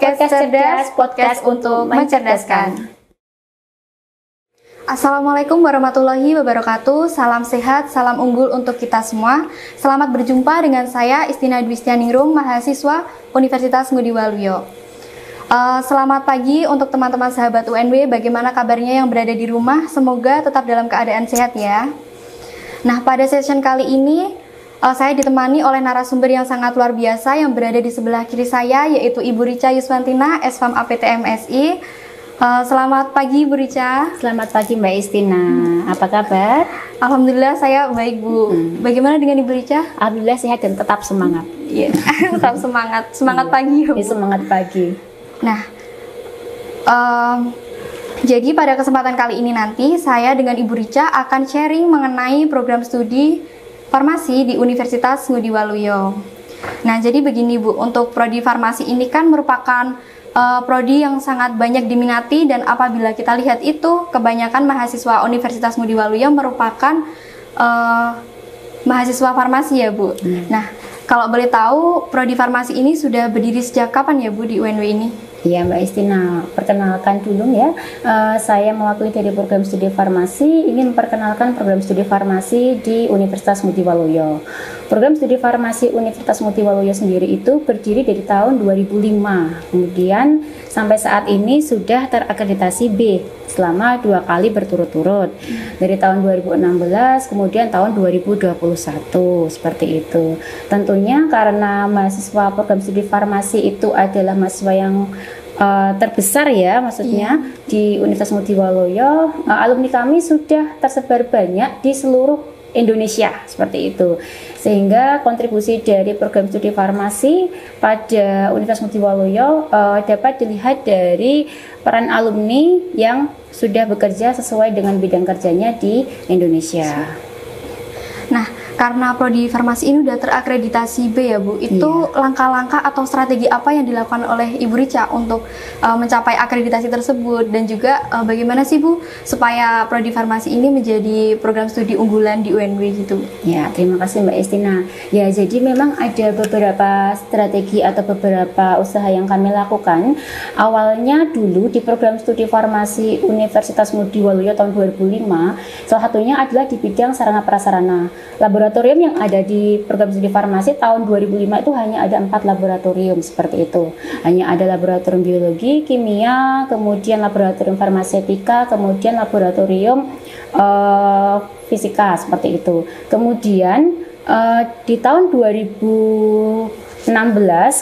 Podcast Cerdas, podcast untuk mencerdaskan. Assalamualaikum warahmatullahi wabarakatuh. Salam sehat, salam unggul untuk kita semua. Selamat berjumpa dengan saya Istina Dwistianingrum, mahasiswa Universitas Ngudi Waluyo. Selamat pagi untuk teman-teman sahabat UNW. Bagaimana kabarnya yang berada di rumah? Semoga tetap dalam keadaan sehat ya. Nah, pada session kali ini saya ditemani oleh narasumber yang sangat luar biasa yang berada di sebelah kiri saya, yaitu Ibu Rica Yuswantina, SFAM APT MSI. Selamat pagi Bu Rica. Selamat pagi Mbak Istina. Apa kabar? Alhamdulillah saya baik Bu. Bagaimana dengan Ibu Rica? Alhamdulillah sehat dan tetap semangat. Iya, tetap semangat. Semangat pagi ya Bu. Semangat pagi. Nah, jadi pada kesempatan kali ini nanti saya dengan Ibu Rica akan sharing mengenai program studi farmasi di Universitas Ngudi Waluyo. Nah, jadi begini Bu, untuk prodi farmasi ini kan merupakan prodi yang sangat banyak diminati, dan apabila kita lihat itu kebanyakan mahasiswa Universitas Ngudi Waluyo merupakan mahasiswa farmasi ya Bu. Nah, kalau boleh tahu prodi farmasi ini sudah berdiri sejak kapan ya Bu di UNW ini? Ya Mbak Istina, perkenalkan dulu ya, saya mewakili dari program studi farmasi, ingin memperkenalkan program studi farmasi di Universitas Ngudi Waluyo. Program studi farmasi Universitas Ngudi Waluyo sendiri itu berdiri dari tahun 2005, kemudian sampai saat ini sudah terakreditasi B selama 2 kali berturut-turut, dari tahun 2016 kemudian tahun 2021, seperti itu. Tentunya karena mahasiswa program studi farmasi itu adalah mahasiswa yang terbesar ya, maksudnya di Universitas Ngudi Waluyo, alumni kami sudah tersebar banyak di seluruh Indonesia, seperti itu. Sehingga kontribusi dari program studi farmasi pada Universitas Ngudi Waluyo dapat dilihat dari peran alumni yang sudah bekerja sesuai dengan bidang kerjanya di Indonesia. Nah, karena prodi farmasi ini sudah terakreditasi B ya Bu, itu langkah-langkah atau strategi apa yang dilakukan oleh Ibu Rica untuk mencapai akreditasi tersebut, dan juga bagaimana sih Bu supaya prodi farmasi ini menjadi program studi unggulan di UNW gitu? Ya, terima kasih Mbak Istina. Ya, jadi memang ada beberapa strategi atau beberapa usaha yang kami lakukan. Awalnya dulu di program studi farmasi Universitas Ngudi Waluyo tahun 2005, salah satunya adalah di bidang sarana prasarana. Laboratorium yang ada di program studi farmasi tahun 2005 itu hanya ada 4 laboratorium seperti itu. Hanya ada laboratorium biologi, kimia, kemudian laboratorium farmasetika, kemudian laboratorium fisika, seperti itu. Kemudian di tahun 2016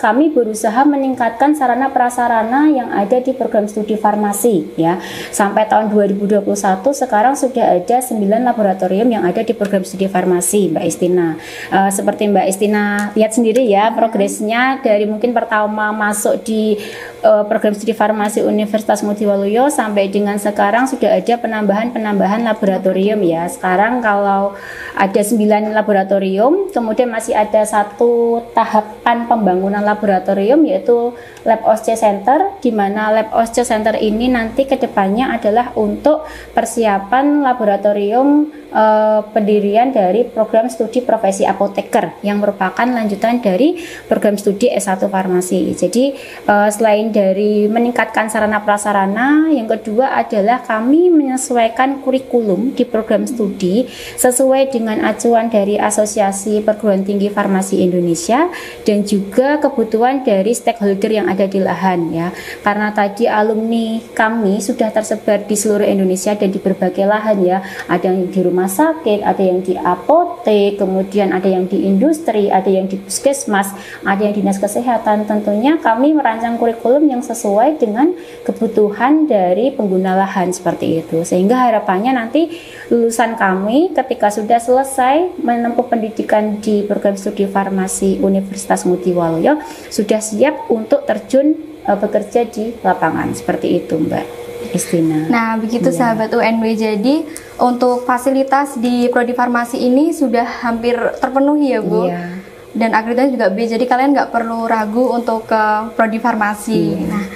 kami berusaha meningkatkan sarana prasarana yang ada di program studi farmasi ya. Sampai tahun 2021 sekarang sudah ada 9 laboratorium yang ada di program studi farmasi Mbak Istina. Seperti Mbak Istina lihat sendiri ya progresnya dari mungkin pertama masuk di program studi farmasi Universitas Ngudi Waluyo sampai dengan sekarang sudah ada penambahan laboratorium ya. Sekarang kalau ada 9 laboratorium, kemudian masih ada 1 tahapan pembangunan laboratorium, yaitu Lab OSCE Center, di mana Lab OSCE Center ini nanti kedepannya adalah untuk persiapan laboratorium pendirian dari program studi profesi apoteker yang merupakan lanjutan dari program studi S1 farmasi. Jadi selain dari meningkatkan sarana prasarana, yang kedua adalah kami menyesuaikan kurikulum di program studi sesuai dengan acuan dari Asosiasi Perguruan Tinggi Farmasi Indonesia dan juga kebutuhan dari stakeholder yang ada di lahan ya. Karena tadi alumni kami sudah tersebar di seluruh Indonesia dan di berbagai lahan ya. Ada yang di rumah sakit, ada yang di apotek, kemudian ada yang di industri, ada yang di puskesmas, ada yang dinas kesehatan. Tentunya kami merancang kurikulum yang sesuai dengan kebutuhan dari pengguna lahan seperti itu. Sehingga harapannya nanti lulusan kami ketika sudah selesai menempuh pendidikan di program studi farmasi Universitas Ngudi Waluyo sudah siap untuk terjun bekerja di lapangan seperti itu Mbak Istina. Nah, begitu sahabat UNW. Jadi untuk fasilitas di prodi farmasi ini sudah hampir terpenuhi ya Bu. Dan akreditasi juga B. Jadi kalian nggak perlu ragu untuk ke prodi farmasi. Nah,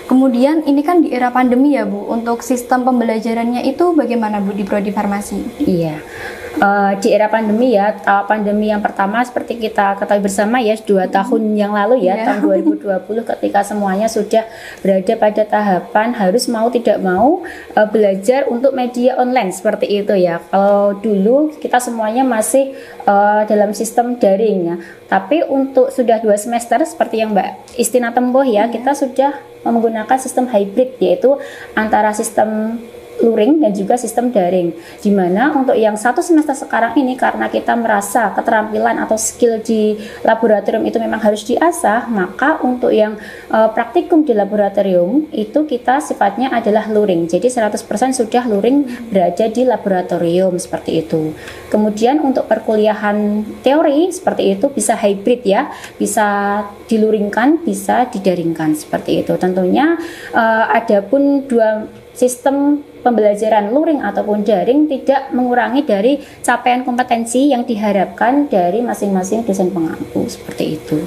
kemudian ini kan di era pandemi ya Bu. Untuk sistem pembelajarannya itu bagaimana Bu di prodi farmasi? Iya. Di era pandemi ya, pandemi yang pertama seperti kita ketahui bersama ya 2 tahun yang lalu ya, tahun 2020 ketika semuanya sudah berada pada tahapan harus mau tidak mau belajar untuk media online seperti itu ya. Kalau dulu kita semuanya masih dalam sistem daring ya, tapi untuk sudah 2 semester seperti yang Mbak Istina tempuh ya, kita sudah menggunakan sistem hybrid, yaitu antara sistem luring dan juga sistem daring, di mana untuk yang 1 semester sekarang ini karena kita merasa keterampilan atau skill di laboratorium itu memang harus diasah, maka untuk yang praktikum di laboratorium itu kita sifatnya adalah luring, jadi 100% sudah luring berada di laboratorium seperti itu. Kemudian untuk perkuliahan teori seperti itu bisa hybrid ya, bisa diluringkan, bisa didaringkan seperti itu. Tentunya ada pun 2 sistem pembelajaran luring ataupun daring tidak mengurangi dari capaian kompetensi yang diharapkan dari masing-masing dosen pengampu seperti itu.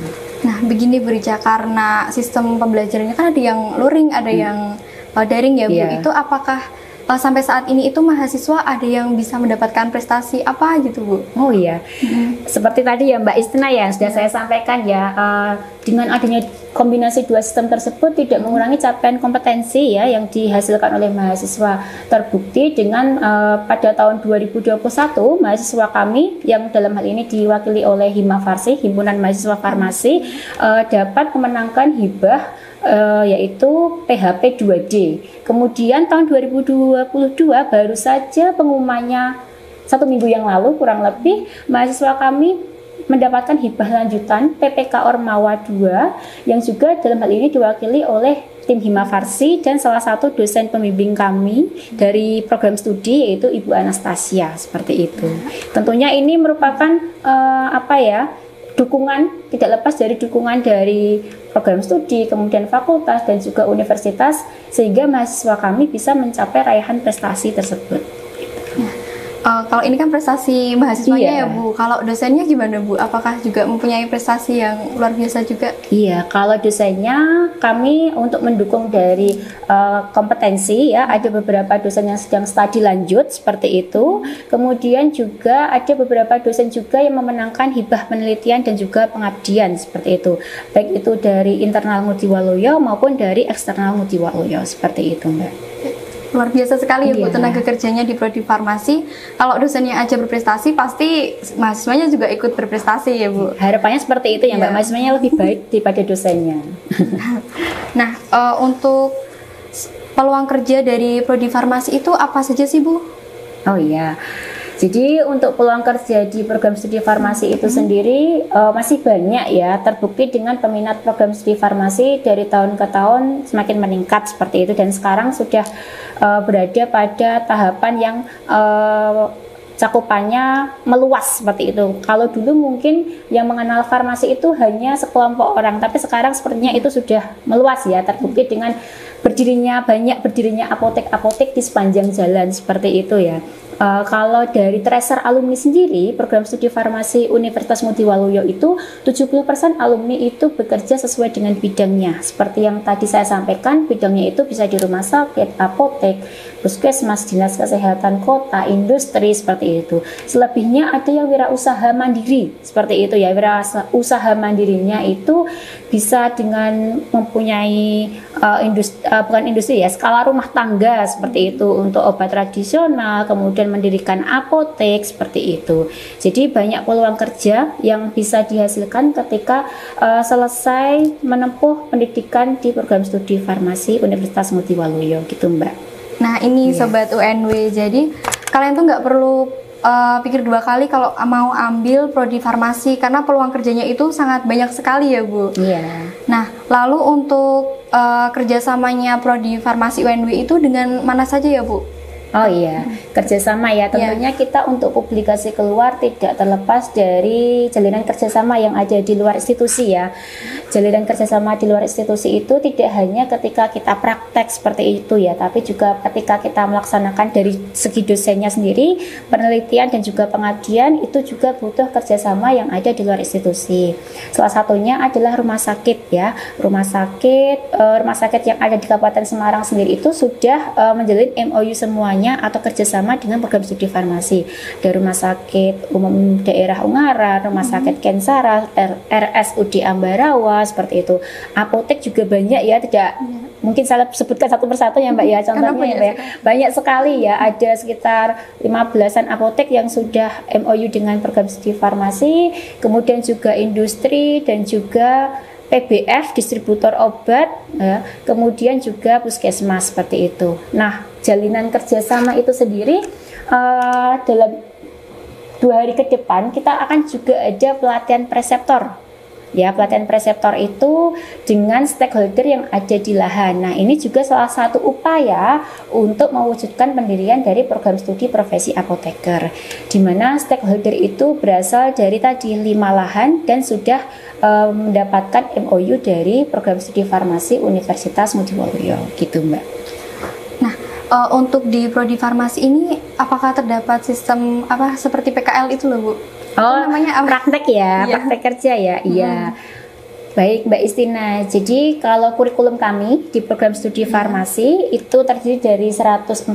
Nah, begini Bu Rica, karena sistem pembelajarannya kan ada yang luring, ada yang daring ya Bu. Itu apakah sampai saat ini itu mahasiswa ada yang bisa mendapatkan prestasi apa gitu Bu? Oh iya, seperti tadi ya Mbak Istina ya sudah saya sampaikan ya, dengan adanya kombinasi 2 sistem tersebut tidak mengurangi capaian kompetensi ya yang dihasilkan oleh mahasiswa. Terbukti dengan pada tahun 2021 mahasiswa kami yang dalam hal ini diwakili oleh Himafarsi, Himpunan Mahasiswa Farmasi, dapat memenangkan hibah yaitu PHP 2D. Kemudian tahun 2022 baru saja pengumumannya 1 minggu yang lalu kurang lebih, mahasiswa kami mendapatkan hibah lanjutan PPK Ormawa 2 yang juga dalam hal ini diwakili oleh tim Himafarsi dan salah satu dosen pembimbing kami dari program studi yaitu Ibu Anastasia seperti itu. Tentunya ini merupakan dukungan, tidak lepas dari dukungan dari program studi, kemudian fakultas dan juga universitas sehingga mahasiswa kami bisa mencapai raihan prestasi tersebut. Kalau ini kan prestasi mahasiswanya ya Bu, kalau dosennya gimana Bu? Apakah juga mempunyai prestasi yang luar biasa juga? Iya, kalau dosennya kami untuk mendukung dari kompetensi ya, ada beberapa dosen yang sedang studi lanjut seperti itu. Kemudian juga ada beberapa dosen juga yang memenangkan hibah penelitian dan juga pengabdian seperti itu. Baik itu dari internal Ngudi Waluyo maupun dari eksternal Ngudi Waluyo seperti itu Mbak. Luar biasa sekali ya Bu, tenaga kerjanya di Prodi Farmasi. Kalau dosennya aja berprestasi, pasti mahasiswanya juga ikut berprestasi ya Bu. Harapannya seperti itu ya Mbak, mahasiswanya lebih baik daripada dosennya. Nah, untuk peluang kerja dari Prodi Farmasi itu apa saja sih Bu? Oh iya, jadi untuk peluang kerja di program studi farmasi itu sendiri masih banyak ya, terbukti dengan peminat program studi farmasi dari tahun ke tahun semakin meningkat seperti itu, dan sekarang sudah berada pada tahapan yang cakupannya meluas seperti itu. Kalau dulu mungkin yang mengenal farmasi itu hanya sekelompok orang, tapi sekarang sepertinya itu sudah meluas ya, terbukti dengan berdirinya apotek-apotek di sepanjang jalan seperti itu ya. Kalau dari tracer alumni sendiri, program studi farmasi Universitas Ngudi Waluyo itu 70% alumni itu bekerja sesuai dengan bidangnya. Seperti yang tadi saya sampaikan, bidangnya itu bisa di rumah sakit, apotek, puskesmas, dinas kesehatan kota, industri seperti itu. Selebihnya ada yang wirausaha mandiri seperti itu ya. Wirausaha mandirinya itu bisa dengan mempunyai skala rumah tangga seperti itu untuk obat tradisional, kemudian mendirikan apotek seperti itu. Jadi banyak peluang kerja yang bisa dihasilkan ketika selesai menempuh pendidikan di program studi farmasi Universitas Ngudi Waluyo gitu Mbak. Nah ini Sobat UNW, jadi kalian tuh nggak perlu pikir 2 kali kalau mau ambil prodi farmasi karena peluang kerjanya itu sangat banyak sekali ya Bu. Iya. Nah lalu untuk kerjasamanya prodi farmasi UNW itu dengan mana saja ya Bu? Oh iya, kerjasama ya. Tentunya kita untuk publikasi keluar tidak terlepas dari jalinan kerjasama yang ada di luar institusi ya. Jalinan kerjasama di luar institusi itu tidak hanya ketika kita praktek seperti itu ya, tapi juga ketika kita melaksanakan dari segi dosennya sendiri, penelitian dan juga pengabdian itu juga butuh kerjasama yang ada di luar institusi. Salah satunya adalah rumah sakit ya. Rumah sakit yang ada di Kabupaten Semarang sendiri itu sudah menjalin MOU semuanya atau kerjasama bersama dengan program studi farmasi. Dari Rumah Sakit Umum Daerah Ungaran, Rumah Sakit Kensara, RSUD Ambarawa, seperti itu. Apotek juga banyak ya, tidak mungkin saya sebutkan satu persatu ya Mbak ya, contohnya ya Mbak ya. Banyak sekali ya, ada sekitar 15-an apotek yang sudah MOU dengan program studi farmasi, kemudian juga industri dan juga PBF, distributor obat, ya, kemudian juga puskesmas seperti itu. Nah, jalinan kerjasama itu sendiri dalam 2 hari ke depan kita akan juga ada pelatihan preseptor. Ya, pelatihan preseptor itu dengan stakeholder yang ada di lahan. Nah, ini juga salah satu upaya untuk mewujudkan pendirian dari program studi profesi apoteker, di mana stakeholder itu berasal dari tadi 5 lahan dan sudah mendapatkan MOU dari program studi farmasi Universitas Ngudi Waluyo, gitu Mbak. Nah, untuk di prodi farmasi ini apakah terdapat sistem apa seperti PKL itu loh Bu? Oh, namanya praktek ya, praktek kerja ya, iya. Baik Mbak Istina, jadi kalau kurikulum kami di program studi farmasi itu terdiri dari 147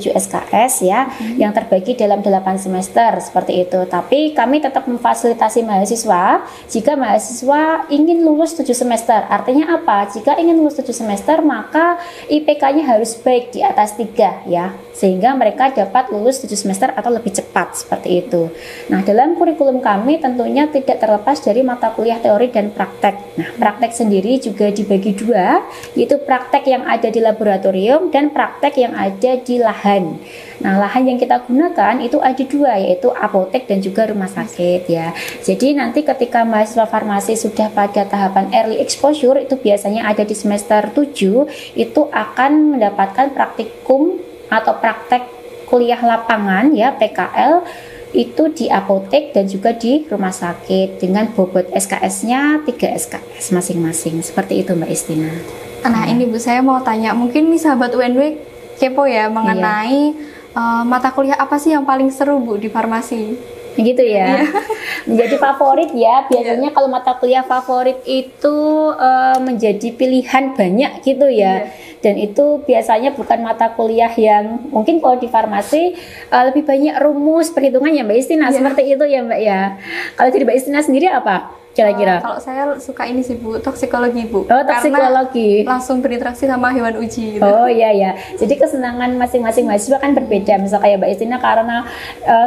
SKS ya, yang terbagi dalam 8 semester seperti itu. Tapi kami tetap memfasilitasi mahasiswa jika mahasiswa ingin lulus 7 semester. Artinya apa? Jika ingin lulus 7 semester maka IPK-nya harus baik di atas 3 ya, sehingga mereka dapat lulus 7 semester atau lebih cepat seperti itu. Nah, dalam kurikulum kami tentunya tidak terlepas dari mata kuliah teori dan praktek. Nah, praktek sendiri juga dibagi 2, yaitu praktek yang ada di laboratorium dan praktek yang ada di lahan. Nah, lahan yang kita gunakan itu ada 2, yaitu apotek dan juga rumah sakit ya. Jadi nanti ketika mahasiswa farmasi sudah pada tahapan early exposure, itu biasanya ada di semester 7, itu akan mendapatkan praktikum atau praktek kuliah lapangan ya, PKL, itu di apotek dan juga di rumah sakit dengan bobot SKS-nya 3 SKS masing-masing. Seperti itu Mbak Istina. Nah, ini Bu, saya mau tanya, mungkin nih sahabat UNW kepo ya mengenai mata kuliah apa sih yang paling seru Bu di farmasi? Gitu ya. Menjadi favorit ya. Biasanya kalau mata kuliah favorit itu menjadi pilihan banyak gitu ya. Dan itu biasanya bukan mata kuliah yang mungkin kalau di farmasi lebih banyak rumus perhitungan ya Mbak Istina, seperti itu ya Mbak ya. Kalau dari Mbak Istina sendiri apa kira-kira? Kalau saya suka ini sih Bu, toksikologi Bu. Oh, toksikologi. Karena langsung berinteraksi sama hewan uji gitu. Oh iya ya. Jadi kesenangan masing-masing mahasiswa kan berbeda. Misal kayak Mbak Istina karena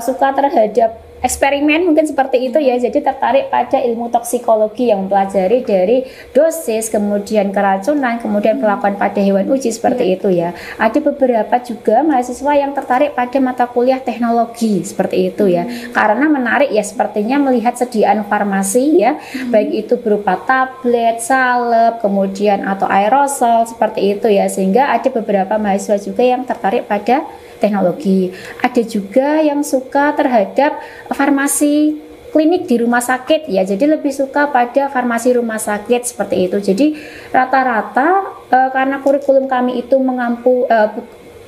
suka terhadap eksperimen mungkin seperti itu ya, jadi tertarik pada ilmu toksikologi yang mempelajari dari dosis, kemudian keracunan, kemudian perlakuan pada hewan uji seperti itu ya. Ada beberapa juga mahasiswa yang tertarik pada mata kuliah teknologi seperti itu ya, karena menarik ya sepertinya melihat sediaan farmasi ya, baik itu berupa tablet, salep, kemudian atau aerosol seperti itu ya, sehingga ada beberapa mahasiswa juga yang tertarik pada teknologi. Ada juga yang suka terhadap farmasi klinik di rumah sakit ya, jadi lebih suka pada farmasi rumah sakit seperti itu. Jadi rata-rata karena kurikulum kami itu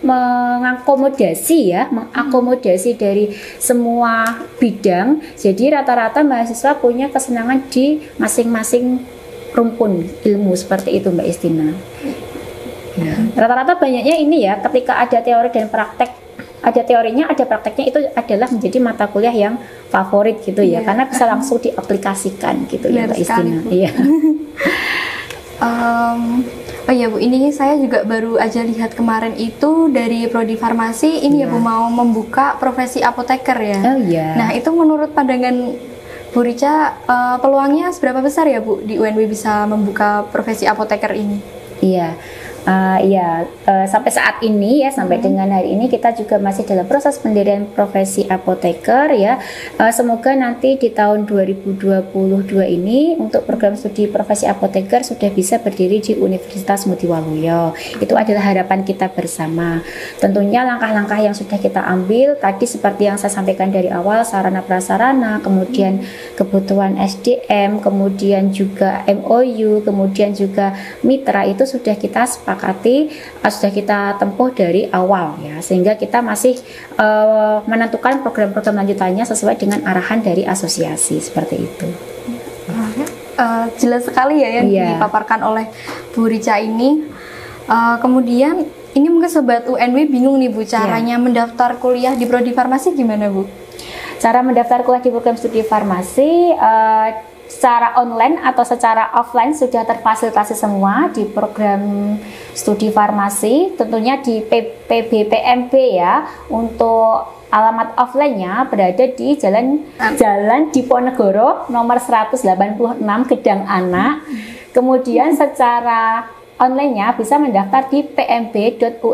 mengakomodasi dari semua bidang, jadi rata-rata mahasiswa punya kesenangan di masing-masing rumpun ilmu seperti itu Mbak Istina. Ya. Rata-rata banyaknya ini ya, ketika ada teori dan praktek, ada teorinya, ada prakteknya, itu adalah menjadi mata kuliah yang favorit gitu ya, karena bisa langsung diaplikasikan gitu ya Mbak Istina. Iya. Oh iya Bu, ini saya juga baru aja lihat kemarin itu dari prodi farmasi ini ya Bu, mau membuka profesi apoteker ya. Oh iya. Nah, itu menurut pandangan Bu Rica peluangnya seberapa besar ya Bu di UNW bisa membuka profesi apoteker ini? Iya. Sampai saat ini ya, sampai dengan hari ini kita juga masih dalam proses pendirian profesi apoteker ya. Semoga nanti di tahun 2022 ini untuk program studi profesi apoteker sudah bisa berdiri di Universitas Ngudi Waluyo. Itu adalah harapan kita bersama. Tentunya langkah-langkah yang sudah kita ambil tadi seperti yang saya sampaikan dari awal, sarana prasarana, kemudian kebutuhan SDM, kemudian juga MOU, kemudian juga mitra, itu sudah kita sudah kita tempuh dari awal ya, sehingga kita masih menentukan program-program lanjutannya sesuai dengan arahan dari asosiasi seperti itu. Jelas sekali ya yang dipaparkan oleh Bu Rica ini. Kemudian Ini mungkin sobat UNW bingung nih Bu, caranya mendaftar kuliah di prodi farmasi gimana Bu? Cara mendaftar kuliah di program studi farmasi secara online atau secara offline sudah terfasilitasi semua di program studi farmasi, tentunya di PBPMB ya. Untuk alamat offline-nya berada di Jalan Diponegoro nomor 186 Gedang Anak. Kemudian secara online-nya bisa mendaftar di pmb.unw.ac.id.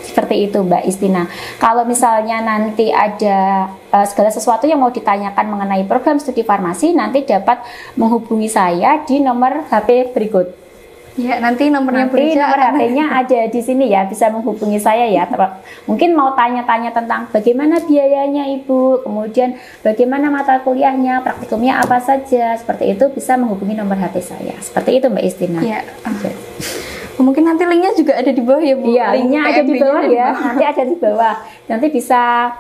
Seperti itu Mbak Istina. Kalau misalnya nanti ada segala sesuatu yang mau ditanyakan mengenai program studi farmasi, nanti dapat menghubungi saya di nomor HP berikut. Ya, nanti nomor HP-nya ada di sini ya, bisa menghubungi saya ya. Mungkin mau tanya-tanya tentang bagaimana biayanya Ibu, kemudian bagaimana mata kuliahnya, praktikumnya apa saja, seperti itu bisa menghubungi nomor HP saya. Seperti itu Mbak Istina. Iya. Mungkin nanti linknya juga ada di bawah ya Bu. Iya, linknya ada di bawah ya. Nanti ada di bawah. Nanti bisa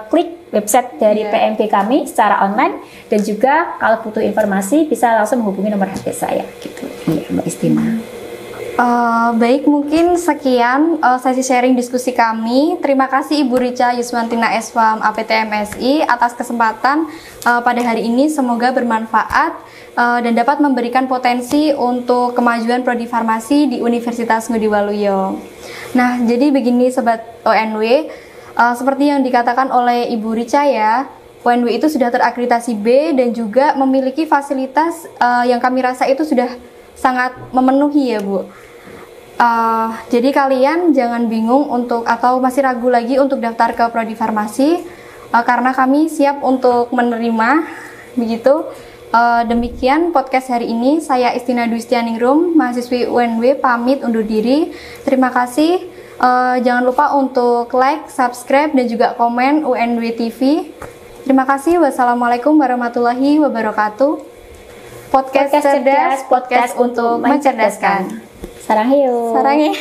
klik website dari PMB kami secara online, dan juga kalau butuh informasi bisa langsung menghubungi nomor HP saya. Gitu. Iya Mbak Istina. Baik, mungkin sekian sesi sharing diskusi kami. Terima kasih Ibu Rica Yuswantina Eswam APTMSI atas kesempatan pada hari ini. Semoga bermanfaat dan dapat memberikan potensi untuk kemajuan prodi farmasi di Universitas Ngudi Waluyo. Nah, jadi begini Sobat UNW, seperti yang dikatakan oleh Ibu Rica ya, UNW itu sudah terakreditasi B dan juga memiliki fasilitas yang kami rasa itu sudah sangat memenuhi ya Bu. Jadi kalian jangan bingung untuk atau masih ragu lagi untuk daftar ke prodi farmasi, karena kami siap untuk menerima begitu. Demikian podcast hari ini. Saya Istina Dwistianingrum, mahasiswi UNW, pamit undur diri. Terima kasih. Jangan lupa untuk like, subscribe, dan juga komen UNW TV. Terima kasih. Wassalamualaikum warahmatullahi wabarakatuh. Podcast cerdas, podcast untuk mencerdaskan. Sarang hiu. Sarang hiu.